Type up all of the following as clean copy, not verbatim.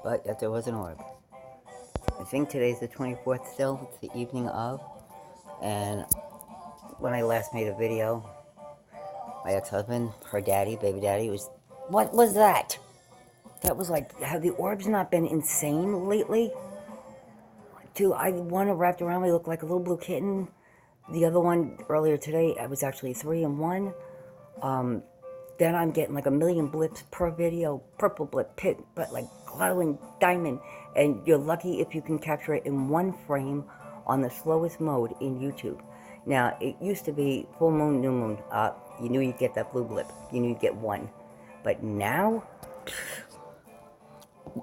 but yet there was an orb. I think today's the 24th still, it's the evening of, and when I last made a video, my ex-husband, her daddy, baby daddy, was, what was that? That was like, have the orbs not been insane lately? One wrapped around me looked like a little blue kitten. The other one earlier today, I was actually 3 in 1. Then I'm getting like a million blips per video, purple blip, pit, but like glowing diamond. And you're lucky if you can capture it in 1 frame on the slowest mode in YouTube. Now, it used to be full moon, new moon. You knew you'd get that blue blip. You knew you'd get 1. But now,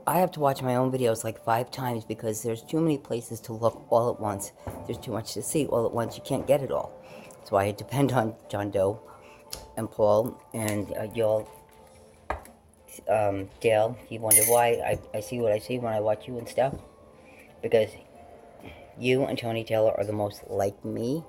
I have to watch my own videos like 5 times because there's too many places to look all at once. There's too much to see all at once. You can't get it all. That's why I depend on John Doe and Paul and y'all. Dale, he wondered why I see what I see when I watch you and stuff. Because you and Tony Taylor are the most like me.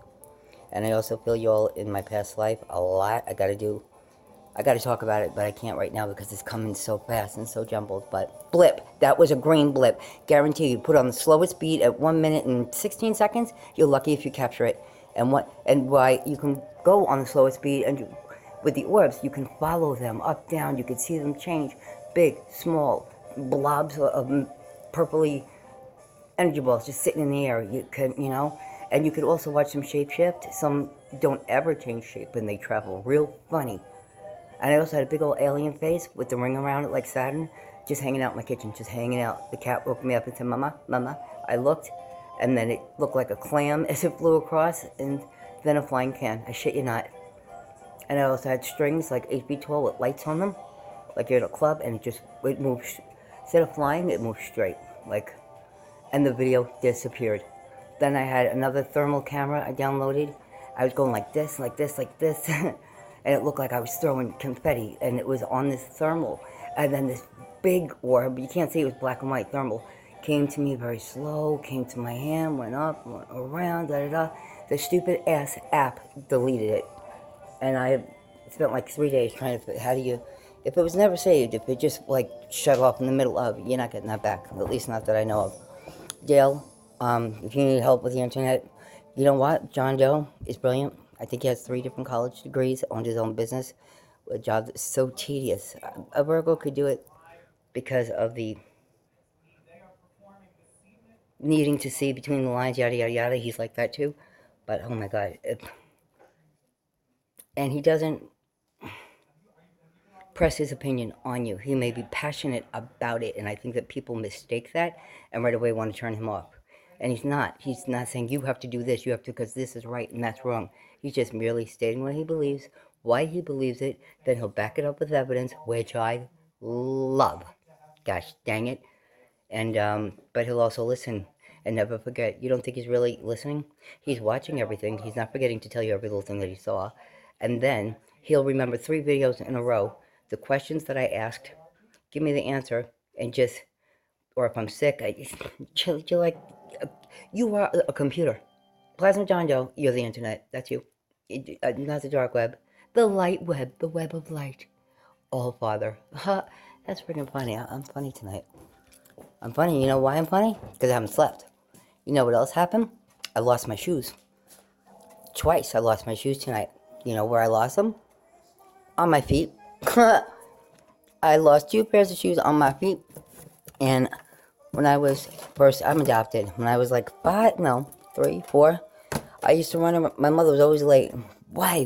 And I also feel y'all in my past life a lot. I gotta talk about it, but I can't right now because it's coming so fast and so jumbled. But blip, that was a green blip. Guarantee you, put on the slowest speed at 1 minute and 16 seconds. You're lucky if you capture it. And why you can go on the slowest speed and with the orbs, you can follow them up, down. You can see them change, big, small, blobs of purpley energy balls just sitting in the air. And you could also watch them shape shift. Some don't ever change shape and they travel real funny. And I also had a big old alien face with the ring around it like Saturn, just hanging out in my kitchen, just hanging out. The cat woke me up and said, Mama, Mama. I looked, and then it looked like a clam as it flew across, and then a flying can. I shit you not. And I also had strings like HB12 with lights on them, like you're at a club, and it moved. Instead of flying, it moved straight, and the video disappeared. Then I had another thermal camera I downloaded. I was going like this, like this, like this. And it looked like I was throwing confetti, and it was on this thermal. And then this big orb, you can't see it was black and white thermal, came to me very slow, came to my hand, went up, went around, da-da-da. The stupid ass app deleted it. And I spent like 3 days trying to, if it was never saved, if it just like shut off in the middle of, you're not getting that back, at least not that I know of. Dale, if you need help with the internet, you know what? John Doe is brilliant. I think he has 3 different college degrees, owned his own business, a job that's so tedious. A Virgo could do it because of the needing to see between the lines, yada, yada, yada. He's like that too. But, oh my God. And he doesn't press his opinion on you. He may be passionate about it, and I think that people mistake that and right away want to turn him off. And he's not. He's not saying you have to do this, you have to, because this is right and that's wrong. He's just merely stating what he believes, why he believes it, then he'll back it up with evidence, which I love. Gosh dang it. And, but he'll also listen and never forget. You don't think he's really listening? He's watching everything. He's not forgetting to tell you every little thing that he saw. And then he'll remember 3 videos in a row, the questions that I asked, give me the answer, and just, or if I'm sick, you are a computer. Plasma John Doe, you're the internet. That's you. Not the dark web. The light web, the web of light. All Father. That's freaking funny. I'm funny tonight. I'm funny. You know why I'm funny? Because I haven't slept. You know what else happened? I lost my shoes. Twice I lost my shoes tonight. You know where I lost them? On my feet. I lost 2 pairs of shoes on my feet. And when I was I'm adopted. When I was like 3, 4, I used to run around. My mother was always late. Why?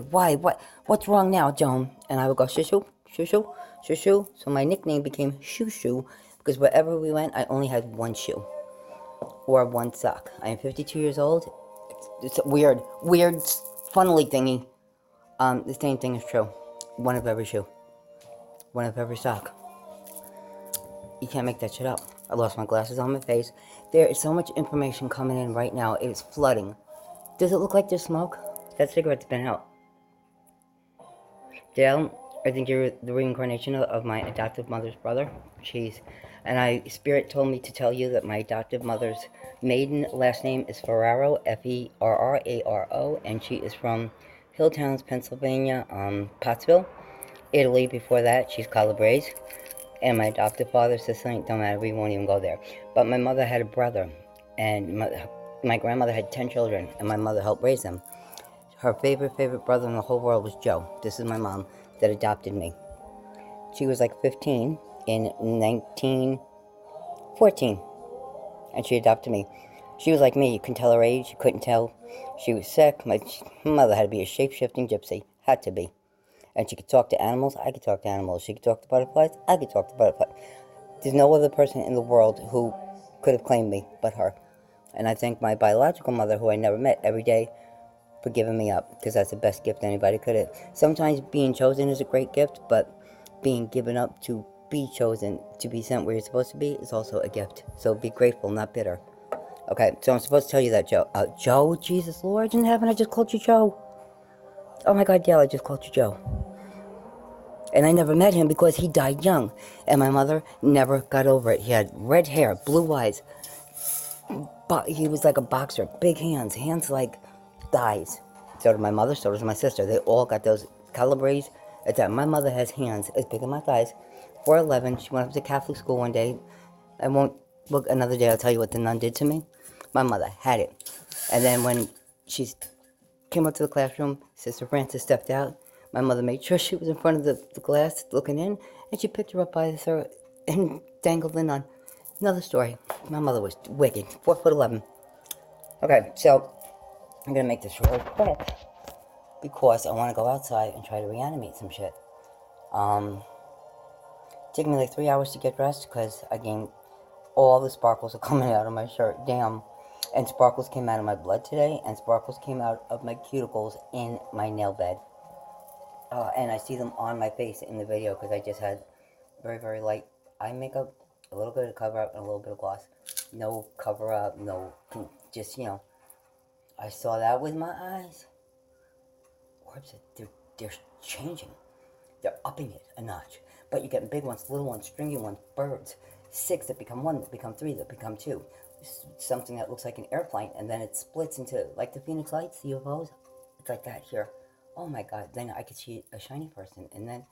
What's wrong now, Joan? And I would go, shoo-shoo, shoo-shoo, shoo-shoo. So my nickname became Shoo-Shoo, because wherever we went, I only had 1 shoe or 1 sock. I am 52 years old. It's a weird, funnily thingy. The same thing is true. 1 of every shoe. 1 of every sock. You can't make that shit up. I lost my glasses on my face. There is so much information coming in right now. It is flooding. Does it look like there's smoke? That cigarette's been out. Dale, I think you're the reincarnation of my adoptive mother's brother. Jeez. And Spirit told me to tell you that my adoptive mother's maiden last name is Ferraro, Ferraro, and she is from Hilltowns, Pennsylvania, Pottsville, Italy. Before that, she's Calabrese. And my adopted father, Sicilian, don't matter, we won't even go there. But my mother had a brother, and my grandmother had 10 children, and my mother helped raise them. Her favorite brother in the whole world was Joe. This is my mom that adopted me. She was like 15 in 1914, and she adopted me. She was like me. You couldn't tell her age. You couldn't tell she was sick. My mother had to be a shape-shifting gypsy. Had to be. And she could talk to animals. I could talk to animals. She could talk to butterflies. I could talk to butterflies. There's no other person in the world who could have claimed me but her. And I thank my biological mother, who I never met, every day for giving me up, because that's the best gift anybody could have. Sometimes being chosen is a great gift, but being given up to be chosen, to be sent where you're supposed to be, is also a gift. So be grateful, not bitter. Okay, so I'm supposed to tell you that, Joe. Joe, Jesus Lord in heaven, I just called you Joe. Oh my God, Dale, I just called you Joe. And I never met him because he died young. And my mother never got over it. He had red hair, blue eyes. But he was like a boxer. Big hands. Hands like thighs. So did my mother, so does my sister. They all got those calibres. It's that my mother has hands as big as my thighs. 4'11". She went up to Catholic school one day. I won't look another day. I'll tell you what the nun did to me. My mother had it. And then when she came up to the classroom, Sister Frances stepped out. My mother made sure she was in front of the glass looking in, and she picked her up by the throat and dangled the nun. Another story. My mother was wicked. 4'11". Okay, so I'm going to make this real quick because I want to go outside and try to reanimate some shit. Took me like 3 hours to get dressed because, again, all the sparkles are coming out of my shirt. Damn. And sparkles came out of my blood today, and sparkles came out of my cuticles in my nail bed. And I see them on my face in the video because I just had very light eye makeup, a little bit of cover up, and a little bit of gloss. No cover up, no, just, I saw that with my eyes. Orbs, they're changing. They're upping it a notch. But you're getting big ones, little ones, stringy ones, birds. 6 that become 1, that become 3, that become 2. Something that looks like an airplane, and then it splits into, like the Phoenix Lights, the UFOs. It's like that here. Oh my God, then I could see a shiny person, and then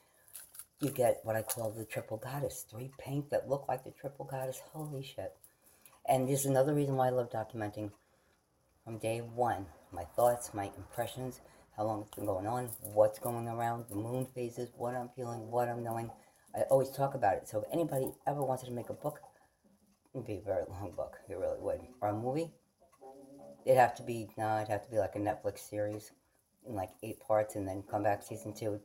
you get what I call the triple goddess. 3 pink that look like the triple goddess. Holy shit. And there's another reason why I love documenting from day one. My thoughts, my impressions, how long it's been going on, what's going around, the moon phases, what I'm feeling, what I'm knowing. I always talk about it. So if anybody ever wanted to make a book, it'd be a very long book. It really would. Or a movie, it'd have to be like a Netflix series in like 8 parts, and then come back season 2.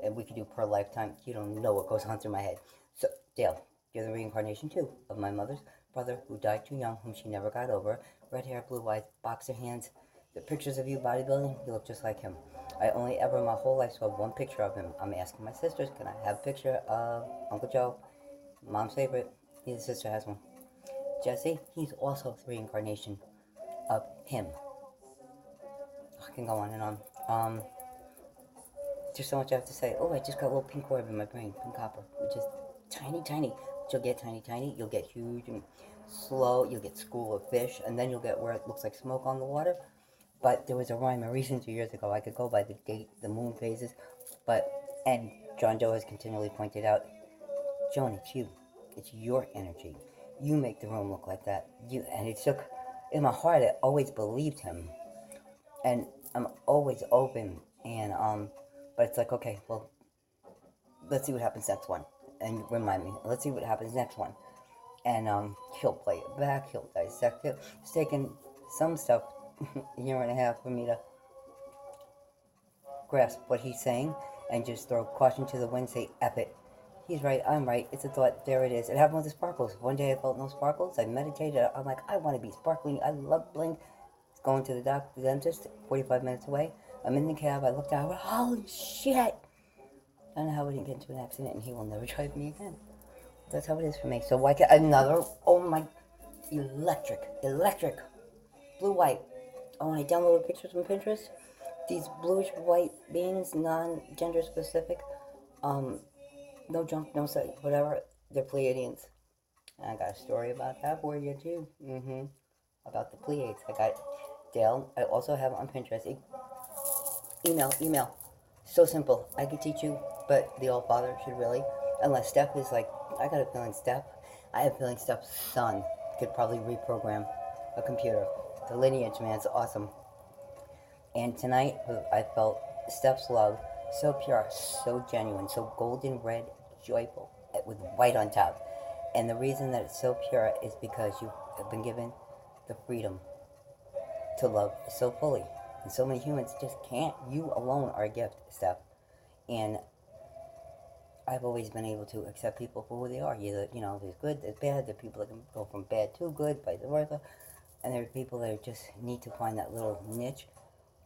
And we could do per lifetime. You don't know what goes on through my head. So, Dale, you're the reincarnation too of my mother's brother who died too young, whom she never got over. Red hair, blue eyes, boxer hands. The pictures of you bodybuilding, you look just like him. I only ever in my whole life saw one picture of him. I'm asking my sisters, can I have a picture of Uncle Joe, mom's favorite? His sister has one. Jesse, he's also the reincarnation of him. I can go on and on. There's so much I have to say. Oh, I just got a little pink orb in my brain, pink copper, which is tiny. But you'll get tiny, you'll get huge and slow, you'll get school of fish, and then you'll get where it looks like smoke on the water. But there was a rhyme a recent 2 years ago. I could go by the date, the moon phases, and John Doe has continually pointed out, Joan, it's you. It's your energy. You make the room look like that. And it took, in my heart, I always believed him. And I'm always open, and, but it's like, okay, well, let's see what happens next one. And remind me, let's see what happens next one. And he'll play it back, he'll dissect it. It's taken some stuff a year and a half for me to grasp what he's saying and just throw caution to the wind, say, F it. He's right, I'm right, it's a thought, there it is. It happened with the sparkles. One day I felt no sparkles, I meditated, I'm like, I want to be sparkling, I love bling. Going to the dentist, 45 minutes away. I'm in the cab, I looked out, holy shit! I don't know how we didn't get into an accident, and he will never drive me again. That's how it is for me. So why can't another, oh my, electric, blue, white. Oh, I downloaded pictures from Pinterest. These bluish white beings, non-gender specific, no junk, no sex, whatever, they're Pleiadians. And I got a story about that for you too. About the Pleiades. I got Dale. I also have on Pinterest. Email. So simple. I could teach you, but the All Father should really, unless Steph is like I got a feeling I have a feeling Steph's son could probably reprogram a computer. The lineage, man, it's awesome. And tonight, I felt Steph's love so pure, so genuine, so golden red, joyful, with white on top. And the reason that it's so pure is because you have been given the freedom to love so fully. And so many humans just can't. You alone are a gift, Steph. And I've always been able to accept people for who they are. Either, there's good, there's bad. There are people that can go from bad to good, vice versa. And there are people that just need to find that little niche,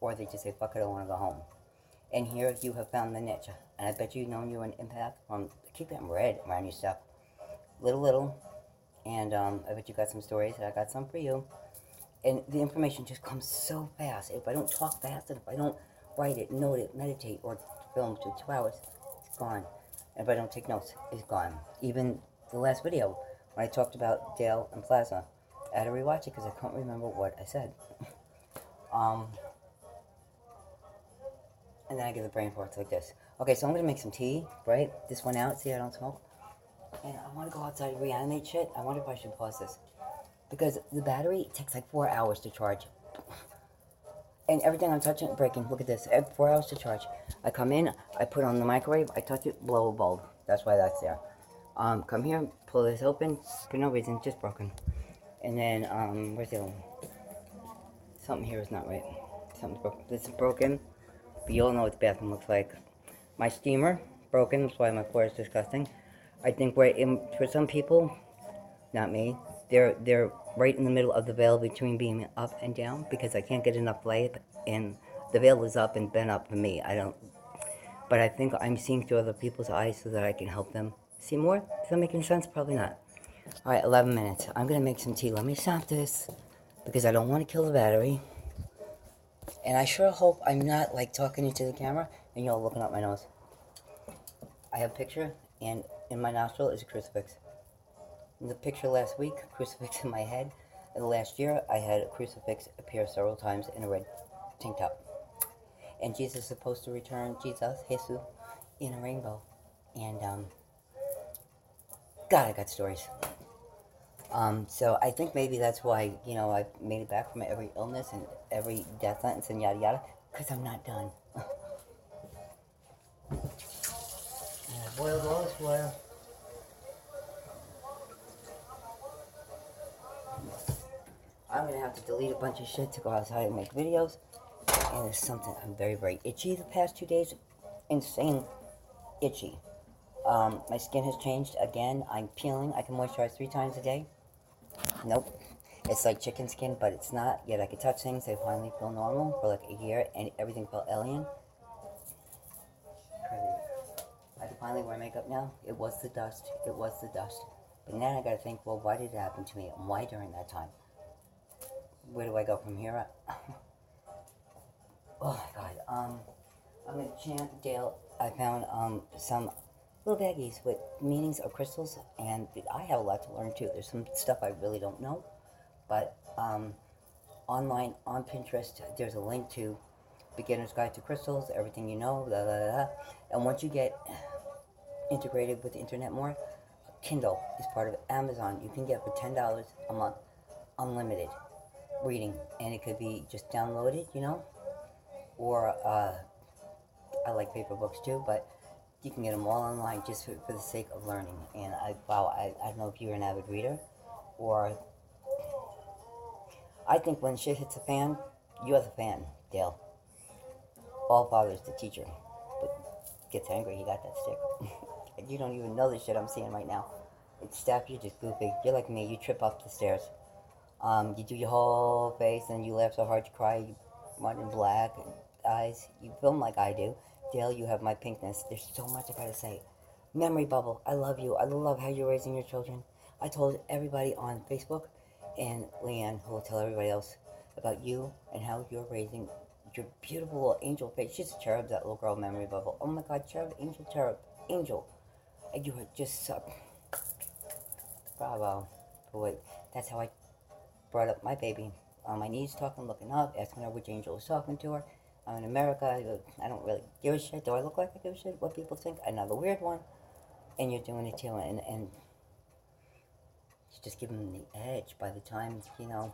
or they just say, fuck it, I want to go home. And here you have found the niche. And I bet you've known you're an empath from, keep getting red around your stuff. Little. And I bet you got some stories, and I got some for you. And the information just comes so fast. If I don't talk fast, and if I don't write it, note it, meditate, or film to 2 hours, it's gone. And if I don't take notes, it's gone. Even the last video, when I talked about Dale and Plaza, I had to rewatch it because I can't remember what I said. And then I get the brain farts like this. Okay, so I'm going to make some tea, right? This one out, see I don't smoke. And I want to go outside and reanimate shit. I wonder if I should pause this. Because the battery takes like 4 hours to charge. And everything I'm touching, breaking, look at this, 4 hours to charge. I come in, I put on the microwave, I touch it, blow a bulb. That's why that's there. Come here, pull this open, for no reason, just broken. And then, where's the other one? Something here is not right. Something's broken. This is broken, but you all know what the bathroom looks like. My steamer, broken, that's why my floor is disgusting. I think for some people, not me, they're right in the middle of the veil between being up and down because I can't get enough light, and the veil is up and bent up for me. But I think I'm seeing through other people's eyes so that I can help them see more. Does that make any sense? Probably not. All right, 11 minutes. I'm gonna make some tea. Let me stop this because I don't want to kill the battery. And I sure hope I'm not like talking into the camera and y'all looking up my nose. I have a picture, and in my nostril is a crucifix. In the picture last week, crucifix in my head. And the last year, I had a crucifix appear several times in a red tank top. And Jesus is supposed to return, Jesus, in a rainbow. And, God, I got stories. So I think maybe that's why, I made it back from every illness and every death sentence and yada yada, because I'm not done. And I boiled all this water. I'm going to have to delete a bunch of shit to go outside and make videos. And it's something, I'm very, very itchy the past 2 days. Insane itchy. My skin has changed again. I'm peeling. I can moisturize 3 times a day. Nope. It's like chicken skin, but it's not. Yet I can touch things. They finally feel normal for like a year, and everything felt alien. Crazy. I can finally wear makeup now. It was the dust. It was the dust. But now I gotta think, well, why did it happen to me? And why during that time? Where do I go from here? Oh my god. I'm gonna chant Dale. I found some little baggies with meanings of crystals, and I have a lot to learn too. There's some stuff I really don't know, but online on Pinterest, there's a link to Beginner's Guide to Crystals, everything you know, blah, blah, blah. And once you get integrated with the internet more, Kindle is part of Amazon. You can get for $10 a month, unlimited reading, and it could be just downloaded, or I like paper books too, but you can get them all online just for the sake of learning. And I don't know if you're an avid reader, or I think when shit hits the fan, you're the fan, Dale. All father's the teacher, but gets angry, he got that stick. You don't even know the shit I'm seeing right now. It's Steph, you're just goofy. You're like me, you trip up the stairs. You do your whole face, and you laugh so hard you cry, you run in black eyes. You film like I do. Dale, you have my pinkness. There's so much I gotta say. Memory bubble, I love you. I love how you're raising your children. I told everybody on Facebook, and Leanne, who will tell everybody else, about you and how you're raising your beautiful little angel face. She's a cherub, that little girl, memory bubble. Oh my god, cherub, angel. And you were just so... Bravo. But wait, that's how I brought up my baby. On my knees talking, looking up, asking her which angel was talking to her. I'm in America, I don't really give a shit. Do I look like I give a shit what people think? Another weird one. And you're doing it too, and just give them the edge. By the time, you know,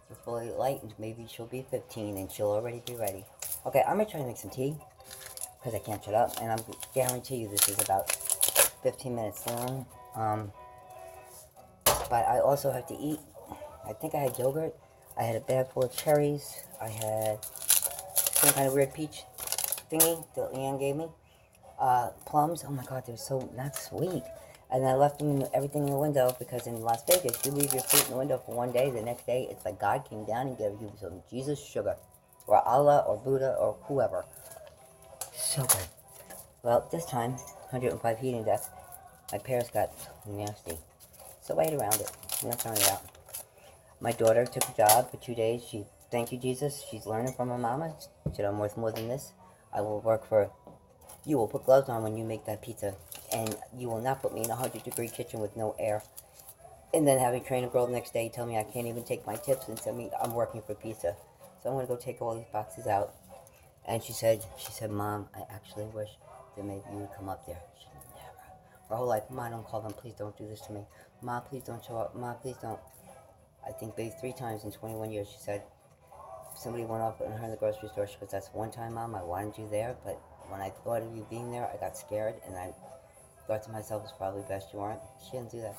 you're fully lightened, maybe she'll be 15 and she'll already be ready. Okay, I'm going to try to make some tea, because I can't shut up, and I guarantee you this is about 15 minutes long. But I also have to eat. I think I had yogurt. I had a bag full of cherries. I had some kind of weird peach thingy that Leanne gave me. Plums. Oh my god, they're so not sweet. And I left them, everything in the window, because in Las Vegas, you leave your fruit in the window for one day. The next day, it's like God came down and gave you some Jesus sugar, or Allah, or Buddha, or whoever. So good. Well, this time, 105 heat index, my pears got nasty. So I ate around it. I'm not throwing it out. My daughter took a job for 2 days. Thank you, Jesus. She's learning from her mama. She said, I'm worth more than this. I will work for, you will put gloves on when you make that pizza. And you will not put me in a 100-degree kitchen with no air. And then have me train a girl the next day, tell me I can't even take my tips, and tell me I'm working for pizza. So I'm going to go take all these boxes out. And she said, Mom, I actually wish that maybe you would come up there. She never. Her whole life, Mom, don't call them. Please don't do this to me. Mom, please don't show up. Mom, please don't. I think maybe 3 times in 21 years, she said, somebody went up on her in the grocery store. She goes, that's one time, Mom, I wanted you there, but when I thought of you being there, I got scared, and I thought to myself, it's probably best you weren't. She didn't do that.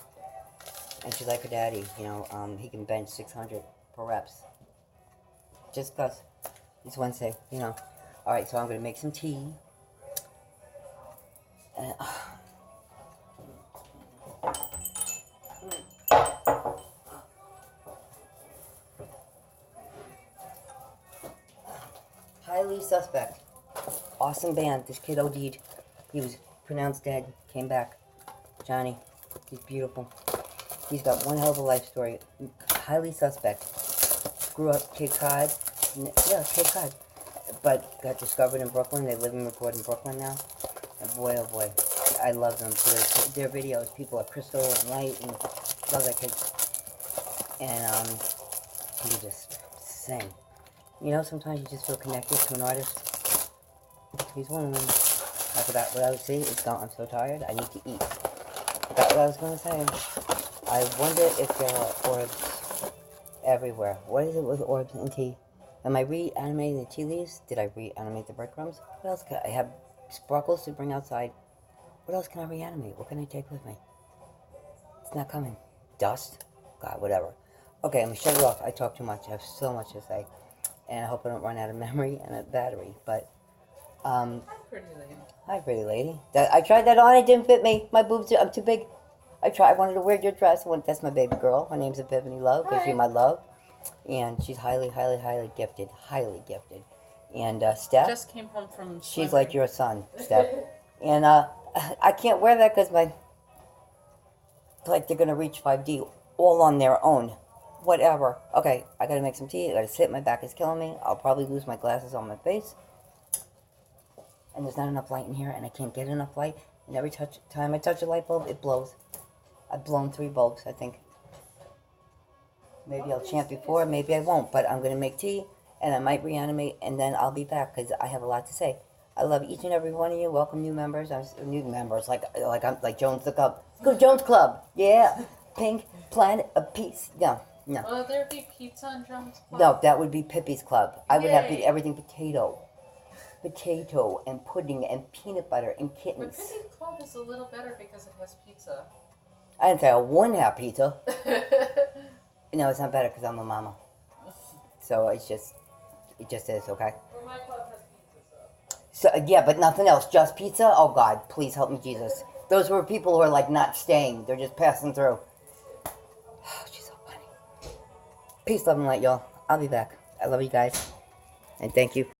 And she's like her daddy, you know, he can bench 600 per reps. Just because. It's Wednesday, you know. Alright, so I'm going to make some tea. And, highly suspect. Awesome band. This kid OD'd. He was pronounced dead. Came back. Johnny. He's beautiful. He's got one hell of a life story. Highly suspect. Grew up Cape Cod. Yeah, Cape Cod. But got discovered in Brooklyn. They live and record in Brooklyn now. And boy, oh boy. I love them. Their videos. People are Crystal and Light. And love that kid. And, he just sing. You know, sometimes you just feel connected to an artist. He's one of them. I forgot what I would say. I'm so tired. I need to eat. Forgot what I was going to say. I wonder if there are orbs everywhere. What is it with orbs and tea? Am I reanimating the tea leaves? Did I reanimate the breadcrumbs? What else can I have? Sparkles to bring outside. What else can I reanimate? What can I take with me? It's not coming. Dust? God, whatever. Okay, I'm going to shut it off. I talk too much. I have so much to say. And I hope I don't run out of memory and a battery. But, Hi, pretty lady. Hi, pretty lady. I tried that on. It didn't fit me. My boobs I'm too big. I wanted to wear your dress. That's my baby girl. Her name's Epiphany Love, because she's my love. And she's highly, highly, highly gifted. Highly gifted. And, Steph? Just came home from She's swimming. like your son, Steph. And, I can't wear that because like they're going to reach 5D all on their own. Whatever. Okay, I gotta make some tea. I gotta sit. My back is killing me. I'll probably lose my glasses on my face. And there's not enough light in here, and I can't get enough light. And every time I touch a light bulb, it blows. I've blown 3 bulbs, I think. Maybe I'll chant before, maybe I won't. But I'm gonna make tea, and I might reanimate, and then I'll be back, because I have a lot to say. I love each and every one of you. Welcome new members. New members, like Jones the Club. Let's go Jones Club. Yeah. Pink Planet of Peace. No. No. Will there be pizza and Jones Club? No, that would be Pippi's Club. I would have Yay. everything potato. Potato and pudding and peanut butter and But kittens. Pippi's Club is a little better because it has pizza. I didn't say I wouldn't have pizza. No, it's not better because I'm a mama. So it just is, okay? Well, my club has pizza, so. So, yeah, but nothing else. Just pizza? Oh, God, please help me, Jesus. Those were people who are, like, not staying. They're just passing through. Oh, she's so funny. Peace, love, and light, y'all. I'll be back. I love you guys. And thank you.